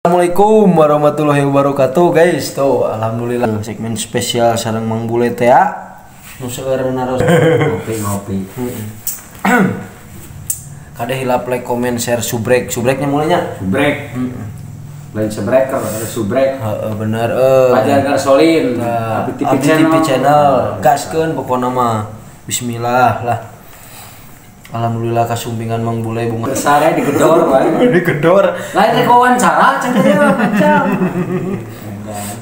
Assalamualaikum warahmatullahi wabarakatuh guys. Tuh alhamdulillah segmen spesial sareng Mang Bule teh ya. Nu seueur naros ngopi. Kada hilap like, comment, share, subrek. Subreknya mulainya. Subrek. Lain sebreker, ada subrek. Heeh bener Pajar Garsolin. Abdi TV channel. Gaskeun pokona mah. Bismillah lah. Alhamdulillah kasumpingan Mang Bule bunga Besarnya digedor bae. digedor. Lain rek wawancara cenah dia macam.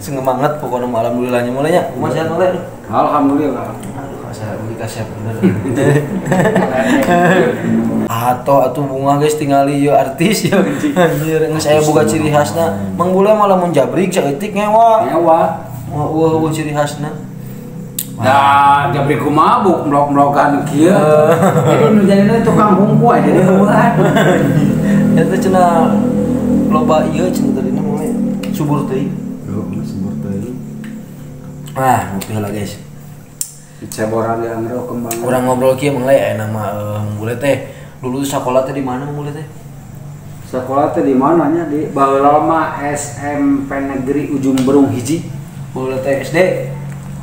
Seneng banget pokoknya mah alhamdulillahnya mulainya. Kumaha sehat mulai? Alhamdulillah. Aduh saya beli kasep bener. Atuh bunga guys tinggali ieu artis ya. Anjir geus aya boga ciri khasna. Mang Bule malah mun jabrik saeutik ngewa. Wah ciri khasna. Nah, jabri kumabuk mlok-mlokan kieu. Jadi nu jadina tukang hungku aja dia buat. Eta cenah loba ieu cenah tadina mulai subur teuing. Subur teuing. Ngopi heula guys. Ceboran yang kembang. Urang ngobrol kieu mah aya nama Mang Bule teh. Dulu sekolah teh di mana Mang Bule teh? Sekolah teh di mananya di baheula mah SMP Negeri Ujung Berung hiji. Bule teh SD.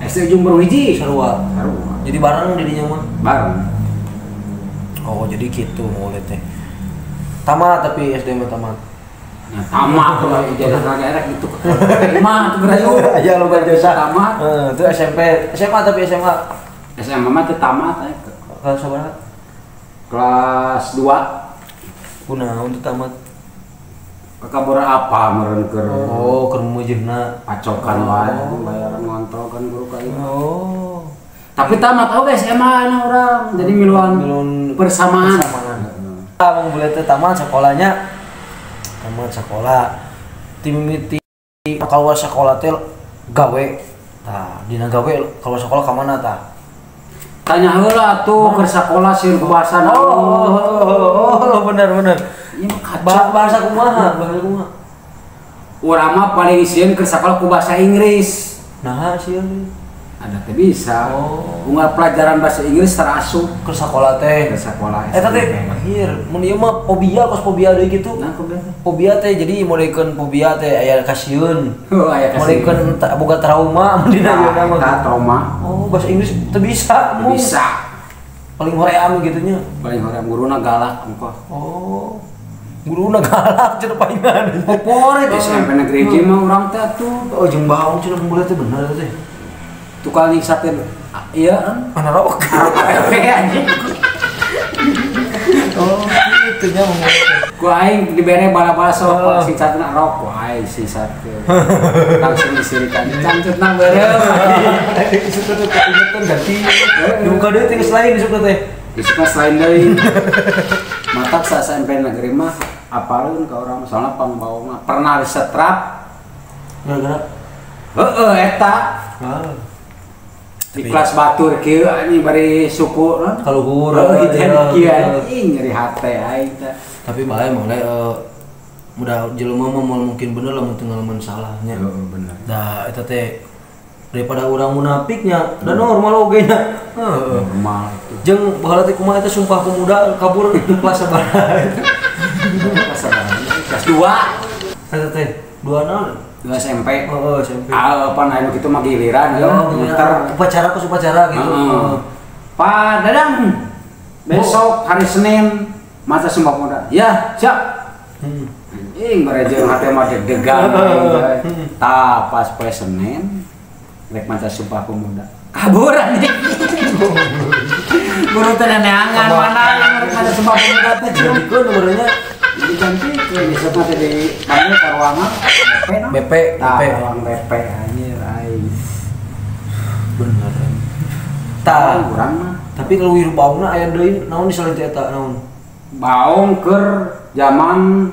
SD Ujung Berung hiji. Sarua. Jadi bareng didinya mah. Bareng. Oh jadi gitu Bule teh. Tamat tapi SD mah tamat. Ya tamat kalau ijazah daerah gitu. Mah tuh gerayu. Aya loba jasa. Tamat. Itu SMA tapi SMA. SMA mah teh tamat aya. Kelas sabaraha? Kelas 2. Kunaon teh tamat? Kakabura apa meureun keur Keur mujihna pacokan wae bayaran ngontol kan guru ka ieu. Tapi tamat oge SMA na urang. Jadi miluan persamaan. Mang Bule teh tamat sekolahnya. Tamat sekolah. Timimiti kaluar sekolah teh gawe. Tah, dina gawe kaluar sekolah ka mana tah? Tanya heula atuh keur sakolah sieun kubasan. Bener. Ieu mah Bahasa kumaha? Urang mah paling sieun keur sakolah ku bahasa Inggris. Nah, sieun. Ada teh bisa. Unggal pelajaran bahasa Inggris terasuk Keur sakolah teh. ke sekolah. Eta teh akhir mun ieu mah fobia deui gitu. Nah, kumaha? Fobia teh jadi modekeun fobia teh aya kasieun. Aya kasih. Modekeun boga trauma mun dina ieu mah. Trauma. Bahasa Inggris teu bisa. Bisa. Paling hoream gitu nya. Paling hoream guruna galak engko. Guruna galak cenah palingan. Popore teh SMP Negeri J mah urang teh atuh. Jeung baong cenah Bule teh bener teh. Tukang nyiksatin ieu Mana rok. anjing. Gitu nya Mang Bule teh. Ku aing dibere bala-bala sok siksatna rok ku aing siksatkeun. Langsung disirikan cancutna beureum. Isu teh ingetan ganti. Duka deui teh lain isu teh. Isuka selain deui. Matak sa SMP Negeri mah apaleun ka urang soalna pangbawa mah pernah disetrap. Gara-gara Heeh eta. Di kelas batur kieu anjing bari suku non. Kaluhur Kieu anjing nyeri hate aing teh. Tapi bae emang mudah jelema mah mungkin bener lah mun teu ngalaman salahnya. Heeh bener. Da eta teh daripada urang munafiknya da normal oge nya. Normal itu. Jeung baheula teh kumaha eta Sumpah Pemuda kabur di kelas sabaraha. Kelas 2. Eta teh 2 naon? 2 SMP. SMP. Apa anu kitu mah giliran muter upacara gitu. Pak Dadang. Besok hari Senin masa Sumpah Pemuda. Ya, siap. Anjing barejeung hate mah deg-degan. Tah pas poe Senin rek maca Sumpah Pemuda. Kabur anjing. Guru teh neangan mana yang rek maca Sumpah Pemuda teh Jadikeun nomornya dicantikkeun besok teh di panggil ka ruangan BP. ruang BP anjir aing. Bener. Tah, urang mah tapi leuwih baungna aya deui naon disalin teh eta naon? baung keur zaman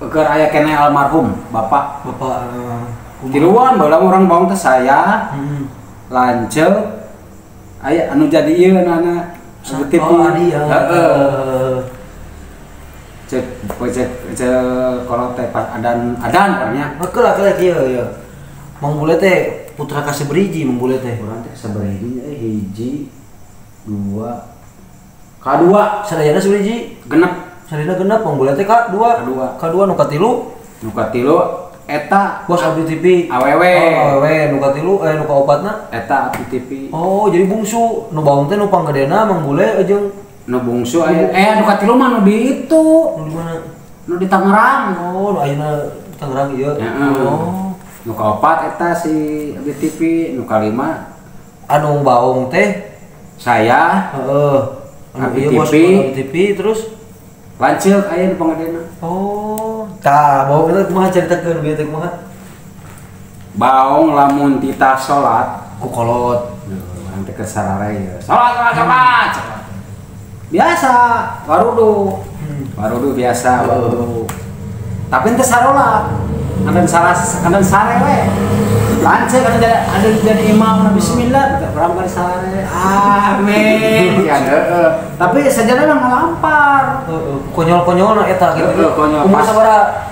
keur aya keneh almarhum bapak tiluan baheula urang baung teh saya Lanceuk aya anu jadi ieu anak TV heeh cek kalau teh adan karnya lah kieu ya Mang Bule teh putra ka saberiji Mang Bule teh urang teh saberiji hiji dua kadua sadayana saberiji genep Salina genep Mang Bule teh kadua. Kadua nu katilu. Nu katilu eta bos Abdi TV. Awewe. Oh, awewe nu katilu nu kaopatna eta Abdi TV. Oh, jadi bungsu. Nu baung teh nu panggedena Mang Bule jeung nu bungsu nu katilu mah nu di itu. Nu di mana? Nu di Tangerang. Oh, nu ayeuna Tangerang ieu. Oh. Nu kaopat eta si Abdi TV, nu kalima anu baung teh saya. Heeh. Abdi Ieu bos Abdi TV terus lanceuk aya nu pangadena. Oh, tah baung eta kumaha caritakeun bieu teh kumaha? Baung lamun tita salat Ku kolot. Urang teh kesarare. Salat. Biasa, warudu. Warudu biasa, warudu. Tapi teu sarolat. Kadang sare we. Lanceuk ada jadi imam bismillah, berapa kali sare. Amin. Ya tapi sajana mah ngalampar. Konyol-konyolna eta gitu. Konyol. Umur sabaraha?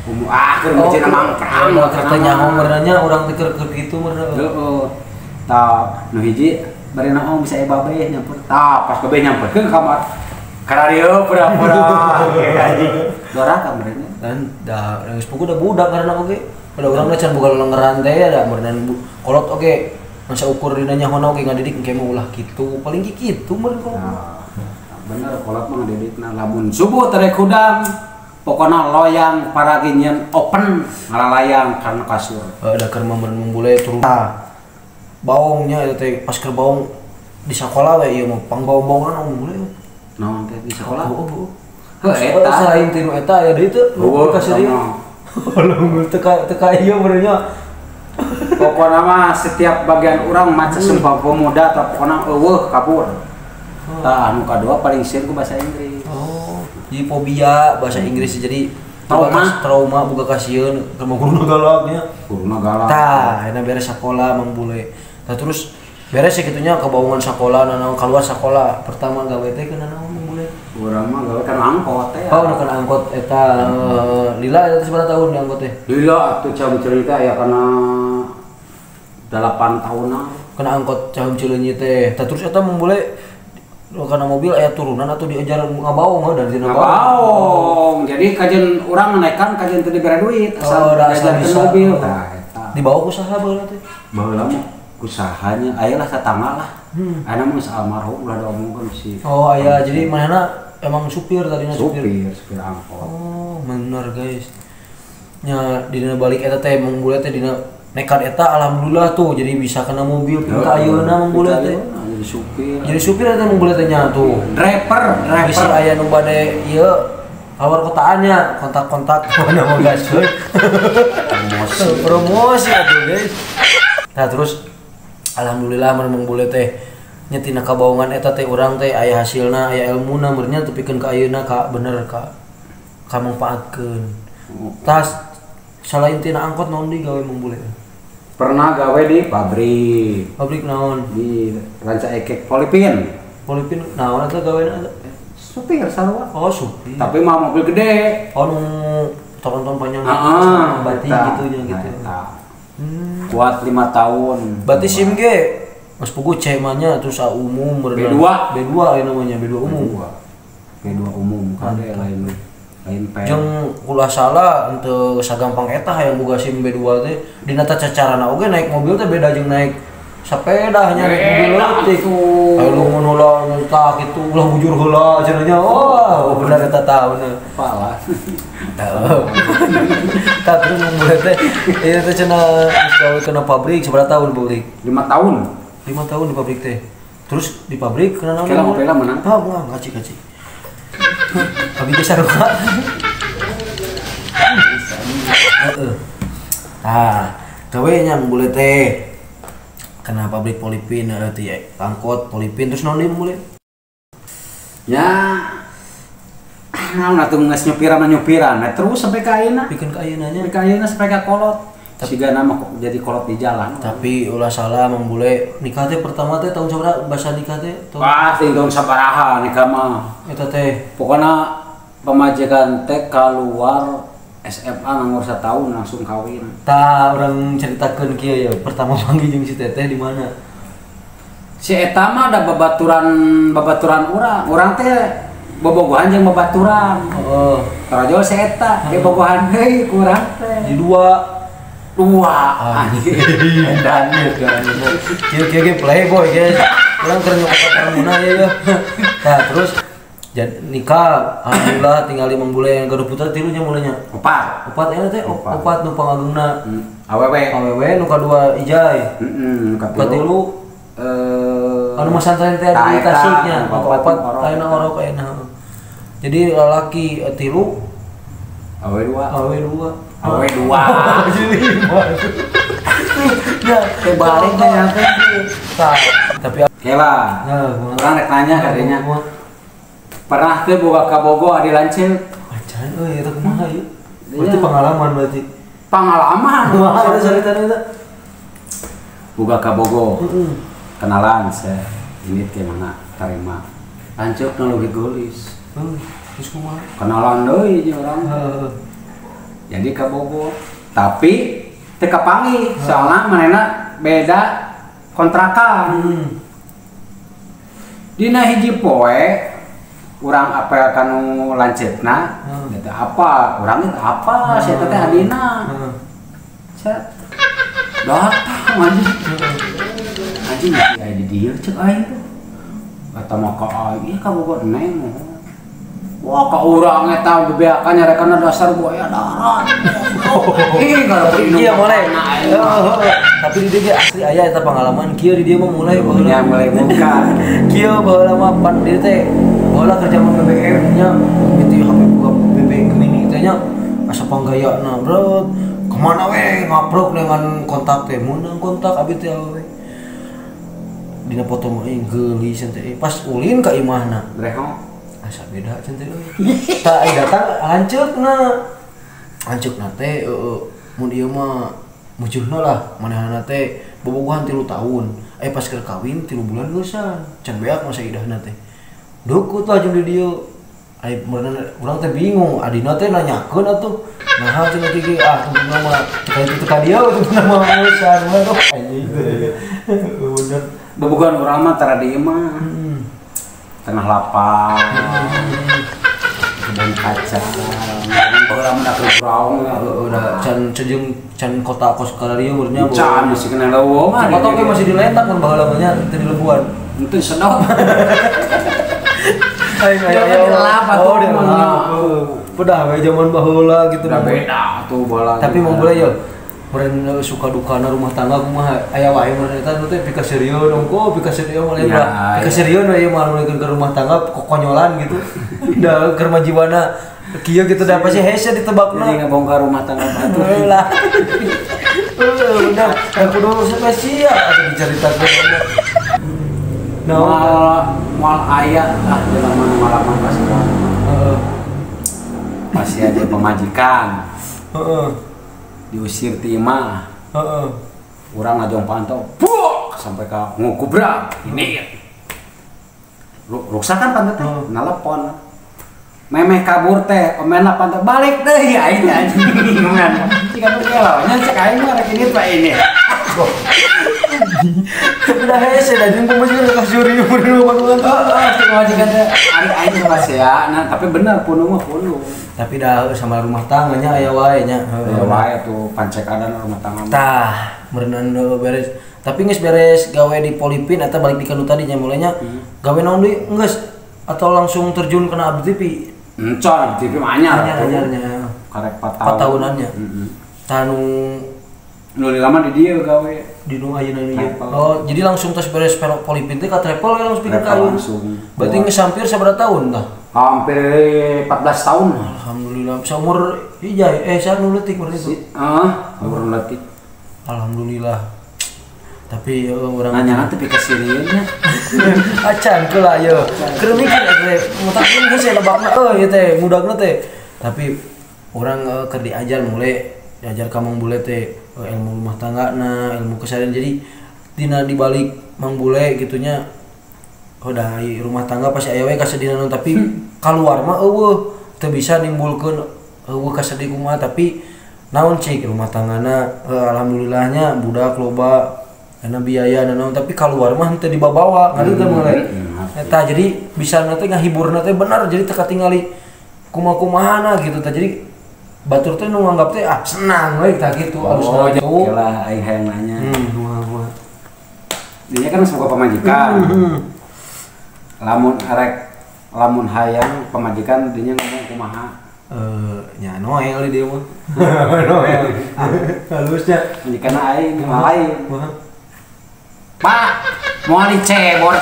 Umur keur meuceuna mangkrang. Kerta nyaho meurna urang teh keur kitu meurna. Heeh. Tah nu hiji bari naon bisa babe nyamper. Tah pas babe nyamperkeun ka kamar. Kararieu pura-pura. Doraka merenya. Dan da geus pugu da budak karena oge. Pada urang can boga lengeran teh da meurna kolot oge. Masa ukur dina nyahona oge ngadidik engke mah ulah kitu. Paling kitu meureun kolot. Bener kolot mah ngadidikna lamun subuh tere kudang. Pokona loyang paraginyen open ngalalayang karena kasur. Da keur Mang Bule turun. Baungnya eta teh pas keur baung di sakola we ieu mah pangbaung-baungan Mang Bule. Naon teh di sekolah? Heuh eta selain tinu eta aya deui teh nu kasih ieu. Lamun teka ieu beurnya. Pokona mah setiap bagian urang maca sumpah pemuda atau pokona eueuh kabur. Tah anu kadua paling sieun ku bahasa Inggris. Oh, jadi fobia bahasa Inggris jadi trauma boga kasieun keur guruna galaknya. Guruna galak. Tah, eta beres sakola Mang Bule. Tah terus beres sakitunya kebaungan sakola nanaon keluar sakola pertama gawe teh keuna naon Mang Bule? Urang mah gawe kan angkot teh. Oh, kan angkot eta lila eta sabaraha tahun di angkot teh? Lila atuh cabut cerita aya kana 8 tahunan. Kana angkot Caheum Cileunyi teh. Tah terus eta Mang Bule karena mobil aya turunan atau diajar ngabaung dari dina ngabaung. Jadi kajian urang naikkan kajian teu dibere duit asal diajarkeun mobil. Tah eta. Dibawa ku saha baheula teh? Baheula mah usahanya aya lah satangga lah. Aya mah geus almarhum ulah diomongkeun si. Oh aya jadi manehna emang supir tadinya supir angkot. Oh bener guys. Nya dina balik eta teh Mang Bule teh dina nekat eta alhamdulillah tuh jadi bisa kena mobil ka ayeuna Mang Bule teh. Jadi supir eta Mang Bule teh nya tuh. Driver. Bisa aya nu bade ieu awal kotaannya kontak-kontak mana mau gaskeun. Promosi atuh guys. Nah terus alhamdulillah Mang Bule teh nyetina kabaungan eta teh urang teh aya hasilna aya ilmuna meureunnya tepikeun ka ayeuna ka bener ka mangpaatkeun. Tas selain tina angkot naon deui gawe Mang Bule? Pernah gawe di pabrik. Pabrik naon? Di Ranca Ekek Polipin. Polipin naon eta gaweana? Supir sarua. Oh, supir. Tapi mah mobil gede. Oh, nu tonton panjang bati gitu nya gitu. Kuat 5 tahun. Bati SIM ge Mas Pugu cemanya terus umum B2 ya namanya B2 umum. B2 umum kan lain pet. Jeung ulah salah henteu sagampang eta hayang boga SIM B2 teh dina cacarana oge naik mobil teh beda jeung naik sepeda hanya naik mobil leutik. Aya lumun heula tah kitu ulah bujur heula cenanya. Oh, bener eta tahuna. Pala. Tah terus Mang Bule teh ieu teh cenah gawe kena pabrik sabaraha tahun pabrik? 5 tahun. 5 tahun di pabrik teh. Terus di pabrik kena naon? Kela ngopela menang. Tah, moal ngaci. Abi geus sarupa. Heeh. Tah, gawe nya Mang Bule teh. Kena pabrik Polipin teh angkot Polipin terus naon deui Mang Bule? Ya. Naon atuh geus nyupiran terus sampai ka ayeuna. Pikeun ka ayeuna nya. Sampai ka ayeuna sampai ka kolot. Siga nama kok jadi kolot di jalan. Tapi ulah salah Mang Bule. Nikah teh pertama teh tahun sabaraha? Basa nikah teh tahun. Wah, tahun sabaraha nikah mah. Eta teh. Pokona pemajikan teh keluar SMA nganggur 1 tahun langsung kawin. Tah urang ceritakeun kieu ya. Pertama panggil jeung si Teteh di mana? Si eta mah ada babaturan urang. Urang teh bobogohan jeung babaturan. Heeh. Tarajo seeta ge bobogohan deui kurang teh. Di dua Anjing. Dan kieu playboy guys. Urang keur nyokot karamuna ya. Nah, terus nikah alhamdulillah tinggal 5 bulan yang gaduh putra tilunya mulainya. Opat Eta teh opat nu pangageuna. Awewe nu kadua Ijay. nu katilu anu masantren teh di Tasiknya. Opat ayeuna orok ayeuna. Jadi lalaki tilu awewe 2 ya kebalik ya tapi kela orang rek nanya katanya pernah teh boga ka Bogo adi lanceuk acan euy eta kumaha ieu berarti pengalaman ada ceritanya eta boga ka Bogo kenalan saya ini ke mana tarima lanceuk nu leuwih geulis terus kumaha kenalan deui jeung urang jadi ke Bogor tapi teu kapanggih soalnya manehna beda kontrakan dina hiji poe urang apel kanu lanceukna eta apa urang eta apa sia teh adina set datang anjing aya di dieu ceuk aing tuh kata mah ka aing ka Bogor neng wah ka urang eta bebeakan nyarekanna dasar buaya darat. Iya mulai. Tapi di dia asli aya eta pengalaman kieu di dia mah mulai baheula mulai buka. Kieu baheula mah pan dieu teh baheula kerja mah BBM nya gitu HP buka BBM mini teh nya asa panggayana bro. Kemana we ngaprok dengan kontak teh mun kontak abi teh we. Dina foto mah geulis teh pas ulin ka imahna. Reho asa beda centeu tah datang lanceukna teh mun ieu mah mujuhna lah manehna teh bobogohan 3 tahun pas keur kawin 3 bulan geusan can beak masa idahna teh dukut lah jeung di dieu urang teh bingung adina teh nanyakeun atuh naha cenah gigi tunggu mah itu ka dia itu nama geusan mah anjing bener bobogohan urang mah tara dieu mah tengah lapang kebun kacang orang mendak raung udah can kota kos karario urnya can masih kena leuweung foto ge masih diletak mun baheula mah nya teu di lebuan itu sedap ayo udah we zaman baheula gitu beda tuh bola tapi mau boleh yo meureun suka dukana rumah tangga kumaha aya wae meureun eta teh pika serius dongko pika serius mulai pika serius we mah mulai ke rumah tangga konyolan gitu da keur majiwana kieu gitu da pasti hese ditebakna jadi ngabongkar rumah tangga batu lah udah kudu spesial atuh dicaritakeun mal aya dalam pengalaman masih ada pemajikan diusir timah orang ngajong pantau sampai ke ngukubra ini rusak kan pantau teh nalepon memeh kabur teh pemainna pantau balik deh ya ini anjing gimana jika tuh kelawanya cek aing mah rek ini pak ini udah hese dah jeung masih ka juri umur majikan teh ari aing rahasia nah tapi bener punuh mah punuh tapi dah sama rumah tangganya aya wae nya aya wae tuh pancekadan rumah tangga tah meureun beres tapi geus beres gawe di Polipin eta balik di kanu tadi nya mulainya gawe naon deui geus atau langsung terjun kena Abdi TV encon TV mah anyar anyarnya karek 4 tahunannya tah nu lama di dieu gawe di nu ayeuna ieu oh jadi langsung tos beres Polipin teh ka travel langsung bikin kayu berarti geus hampir sabaraha tahun tah hampir 14 tahun. Alhamdulillah. Seumur Ijay, saya nu leutik berarti itu. Umur leutik. Alhamdulillah. Tapi urang nanya teh pika sirieunnya. Acan keula ye. Keur mikir teh, mutakeun geus lebakna ieu teh mudagna teh. Tapi urang keur diajar mulai diajar ka Mang Bule teh ilmu rumah tanggana, ilmu keseharian. Jadi dina dibalik Mang Bule gitunya udah rumah tangga pasti aya we kasedihna tapi keluar mah eueuh teu bisa nimbulkeun eueuh kasedih kumaha tapi naon cik rumah tanggana alhamdulillahnya budak loba aya biaya naon tapi keluar mah teu dibawa ngadu teh mulai Eta jadi bisa nanti ngahibur nanti benar jadi teka tinggali kumaha gitu tah jadi batur teh nu nganggap teh senang we tah gitu alusna jauh lah aing hayang nanya dia kan semoga pemajikan lamun hayang pemajikan dinya ngomong kumaha nya Noel dia mah Noel halusnya majikan aing lain Pak mau dicebor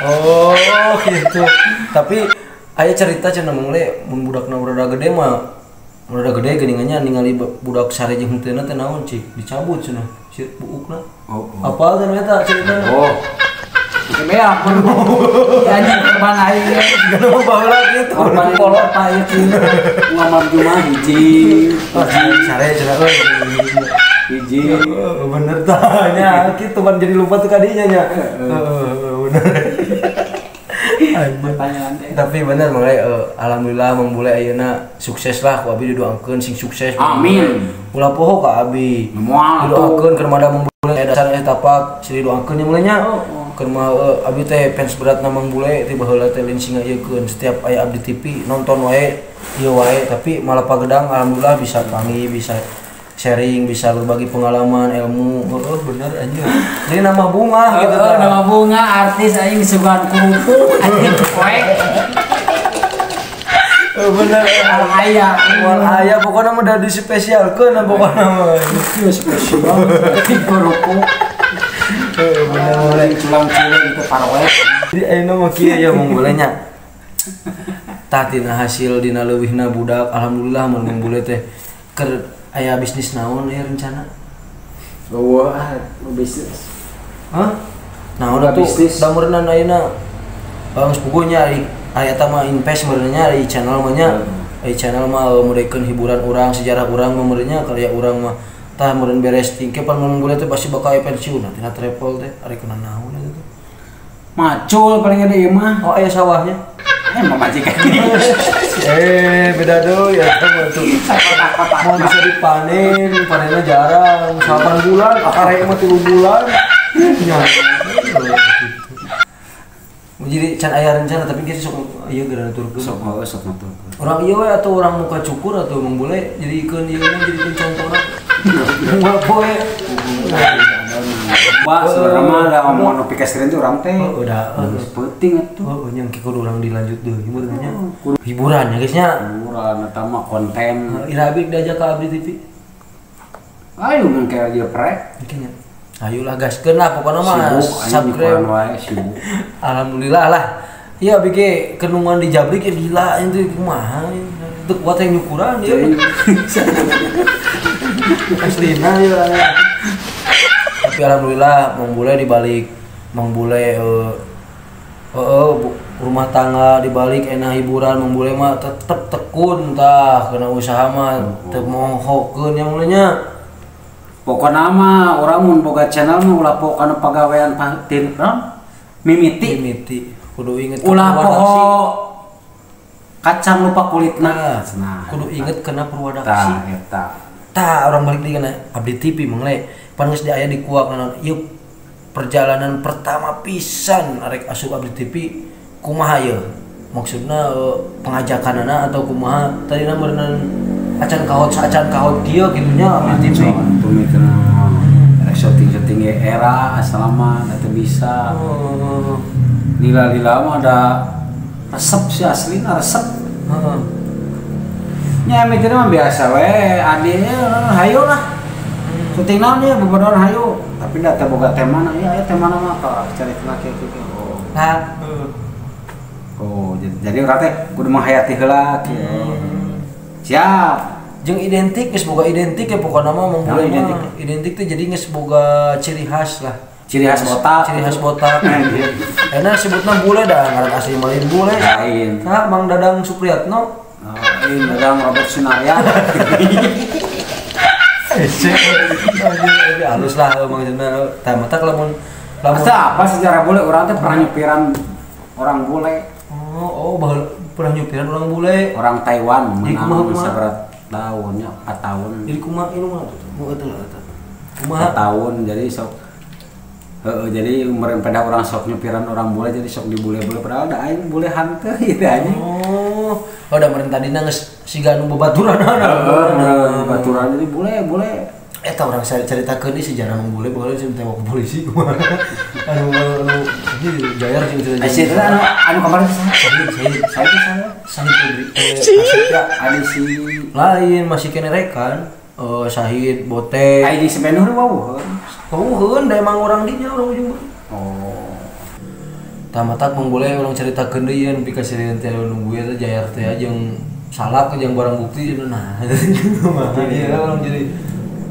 oh gitu tapi aya cerita cenah mulai mun budakna urada gede mah urada gede geuningannya ningali budak sare jeung henteu teh naon cik dicabut cenah si buukna apa kan eta ceritanya itu bea pun anjing teman aing gak mau baheula gitu korban kolot pa ieu ngamar cuma hiji sare cenah euy hiji bener tanya gitu ban jadi lupa tuh kadinya nya bener tapi bener mulai alhamdulillah membule ayeuna sukses lah ku abi didoakeun sing sukses amin ulah poho ka abi didoakeun keur mada membule dasar eta tapak sih didoakeun nya mulai nya keur mah abi teh fans berat na membule ti baheula teh lin singa ieukeun setiap aya abdi TV nonton wae ieu wae tapi malah pagedang alhamdulillah bisa panggil bisa sharing bisa berbagi pengalaman ilmu bener anjir jadi nama bunga gitu nama bunga artis aing sugan kumpul anjing poek bener aya pokoknya mah dari spesial keun pokoknya mah spesial kuruku bener mulai culang-culang itu parwet jadi ayeuna mah kieu ya mung bolehnya tah tina hasil dina leuwihna budak alhamdulillah mun bule teh keur aya bisnis naon aya rencana? Wah, bisnis. Hah? Naon atuh dameurna ayeuna geus puguhnya aya eta mah invest meureunnya di channel mah nya. Ai channel mah mudekeun hiburan urang, sejarah urang mah meureunnya karya urang mah tah meureun beres tingke pan mun boleh teh pasti bakal aya pensiun tina travel teh ari kena naon eta teh. Macul paling gede ieu mah. Oh aya sawahnya. Memajikan beda deh ya kan tuh mau bisa panennya jarang 8 bulan akarek mah 3 bulan jadi can aya rencana tapi kita sok ieu geura nuturkeun sok nuturkeun orang ieu we atau orang muka cukur atau emang boleh jadi ikeun ieu mah jadi contohna enggak boleh Wah, sebenarnya ada omongan notifikasi itu orang teh. Udah penting atuh. Oh, yang kudu urang dilanjut deui beurnya. Hiburan ya guys nya. Hiburan eta mah konten. Ira abdi diajak ka Abdi TV. Ayo mun kayak dia prek. Mungkin ya. Ayolah gaskeun lah pokona mah subscribe wae sibuk. Alhamdulillah lah. Iya bike kenungan di Jabrik ya gila itu kumaha. Itu kuat yang nyukuran ya. Aslina ya. Tapi alhamdulillah mengbule dibalik mengbule rumah tangga dibalik enak hiburan mengbule mah tetep tekun tah kena usaha mah teu mohokeun yang mulanya pokokna mah urang mun boga channel mah ulah pokona pagawean tin mimiti kudu inget ulah poho kacang lupa kulitna kudu inget kena perwadaksi tah orang balik deui kana Abdi TV mengle pan geus aya di kuak ieu perjalanan pertama pisan arek asup Abdi TV kumaha ieu maksudna pengajakanana atau kumaha tadina beuneunan acan kahot kieu kitu nya Abdi TV arek syuting era selama teu bisa lila mah ada resep sih aslina resep nya mikirnya mah biasa we adinya hayo lah syuting naon ya bebedoan hayo tapi da teh boga tema na ya tema na mah carita kieu nah jadi urang teh kudu menghayati heula kieu siap jeung identik geus boga identik ya pokona mah mulai identik teh jadi geus boga ciri khas lah ciri khas botak enak sebutna bule dah ngaran asli malin bule lain tah Mang Dadang Supriyatno Dadang Robert Sunaria halus lah maksudnya tah mata lamun apa sejarah bule urang teh pernah nyupiran orang bule baheula pernah nyupiran orang bule orang Taiwan menang saberat tahunnya 4 tahun jadi kumaha ieu mah tuh eta 4 tahun jadi sok Jadi meureun pada orang sok nyupiran orang bule jadi sok dibule-bule padahal da aing bule hanteu gitu aja. Oh, udah meureun tadina geus siga nu babaturan Babaturan jadi bule. Eta orang saya ceritakeun ieu sejarah nu bule sih tembok polisi. Anu ini jayar sing cerita. Cerita anu kemarin saya ada si lain masih kene rekan. Syahid bote. Ai di sebenur wau. Heun da emang orang dinya orang ujung. Oh. Tamatak boleh orang ceritakeun deui yen pika sirieun teh nunggu eta jayar teh jeung salak jeung barang bukti nah. Jadi orang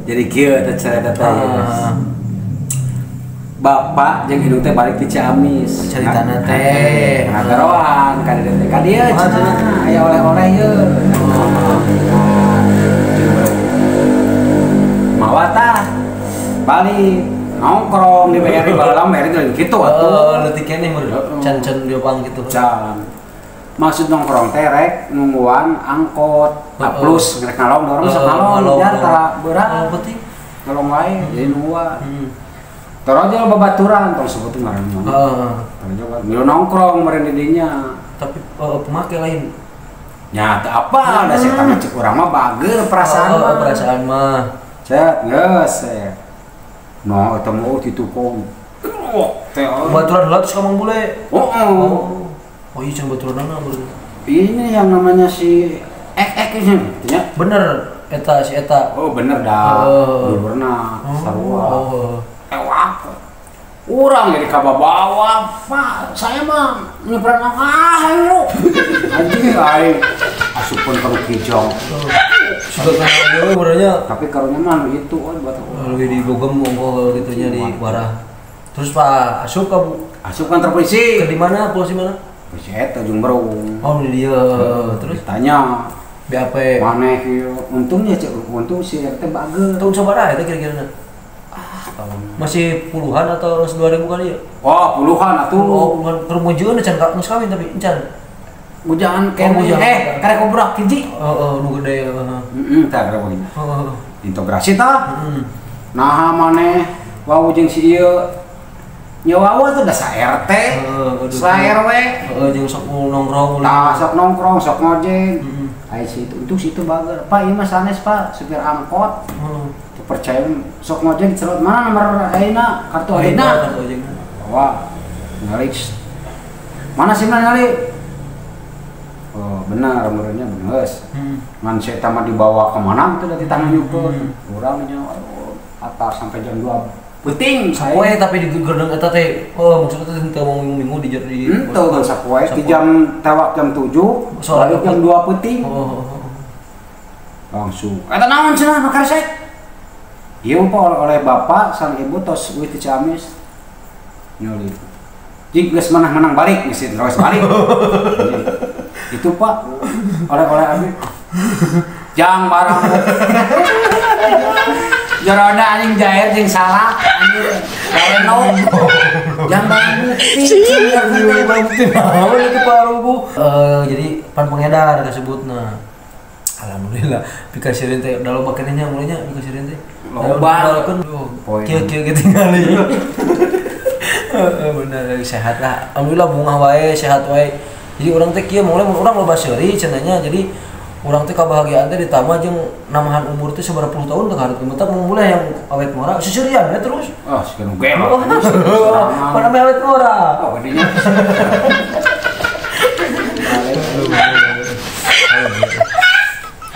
jadi kieu eta cerita teh. Bapak jeung indung teh balik di Ciamis. Caritana teh ngagaroan ka dieu teh ka dieu cenah aya oleh-oleh ye. Mawata balik nongkrong di BRI balalam BRI gitu atuh. Leutik keneh meureun can diopang gitu. Can. Maksud nongkrong teh rek nungguan angkot plus ngerek ngalong dorong sok ngalong jar tara beurang penting ngalong wae jadi nungguan. Terus aja babaturan tong sebut ngaran mah. Heeh. Nongkrong meureun di dinya. Tapi pemake lain. Nya teu apa da setan cek urang mah bager perasaan mah. Perasaan mah. Cet geus no eta mah ditukung. Baturan heula terus ka Mang Bule. Oh iya can baturanna bener. Ini yang namanya si ek ini ya. Bener eta si eta. Oh bener dah. Dulurna sarua. Ewak. Urang jadi kababawa, Pak. Saya mah nyebrang ayo. Anjing aing asupun ka kijong. Sudah kan benernya. Tapi karunya mah itu buat lebih di Bogem ongko gitunya di Warah. Terus Pak Asup ka Bu? Asup kantor polisi. Ke di mana? Polisi mana? Polisi eta jeung Berung. Oh di dia. Terus tanya BAP. Maneh kieu? Untungnya cek untung si RT bager. Tahun sabaraha eta kira-kira? Masih puluhan atau 2000 kali ya? Oh, puluhan atuh. Oh, puluhan. Kerumujuan can geus kawin tapi encan. Bujangan kene karek obrak hiji. Nu gede. Tah karek begini. Integrasi tah. Nah maneh wau jeung si ieu nyawa tuh da sa RT, sa RW. Jeung sok nongkrong. Tah sok nongkrong, sok ngojek. Ai situ itu situ bager. Pak ieu mah sanes Pak, supir angkot. Percaya sok ngojek cerot mana nomor ayeuna kartu ayeuna. Wah, ngalik. Mana sih nyali? Oh benar, umurnya bener. Ngan saya tamat dibawa kemana itu dari tangan nyukur. Kurang nyawa atas sampai jam 2 penting sapoe tapi di gerdeng eta teh maksudnya teh teu mau minggu di henteu kan sapoe di jam tewak jam 7 balik jam 2 penting. Langsung eta naon cenah nu karesek? Ieu oleh bapak sang ibu tos wit Ciamis. Nyoli. Jig geus menang balik geus terus balik. Itu Pak oleh-oleh abi jang barang jeroda anjing jair jeung salak anjir gawe no jang barang bukti itu parugu jadi pan pengedar disebutna alhamdulillah pika sieun teh da loba keneh nya mulanya pika sieun teh loba kieu ketinggali bener sehat lah alhamdulillah bunga wae sehat wae. Jadi orang teh kieu mulai urang loba seuri cenanya jadi urang teh kabahagiaan teh ditambah jeung namahan umur teh sabaraha puluh tahun teh hareup mentak mulai yang awet muara seseurian ya terus. Oh, sikeun gelo. Pada awet muara. Oh, gedinya.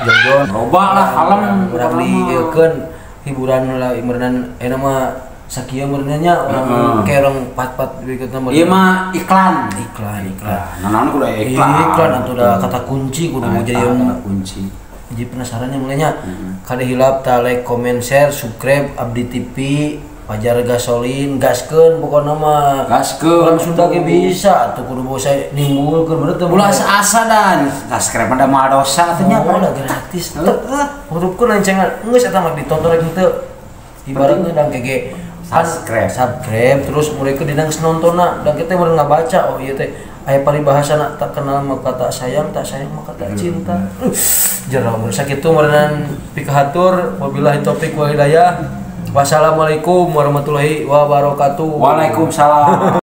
Jojon loba lah alam urang lieukeun hiburan lah imeunan eta mah sakieu meureunya orang kayak orang pat-pat bikin nama. Iya mah iklan. Nah, kudu iklan atau udah kata kunci kudu mau jadi kata kunci. Jadi penasarannya mulainya kada hilap ta like, comment, share, subscribe Abdi TV, Pajar Gasolin, gaskeun pokona mah. Gaskeun. Orang Sunda ge bisa atuh kudu bosa ninggulkeun bener teh. Ulah asa dan subscribe ada mah dosa teh nya gratis. Hurufkeun lancengan geus eta mah ditonton rek henteu. Ibaratna dang kege subscribe terus mereka dina geus nontonna dan kita meureun ngabaca oh ieu teh aya paribahasana tak kenal maka tak sayang maka tak cinta. Jero mun sakitu meureun pika hatur wabillahi taufik wal hidayah. Wassalamualaikum warahmatullahi wabarakatuh. Waalaikumsalam.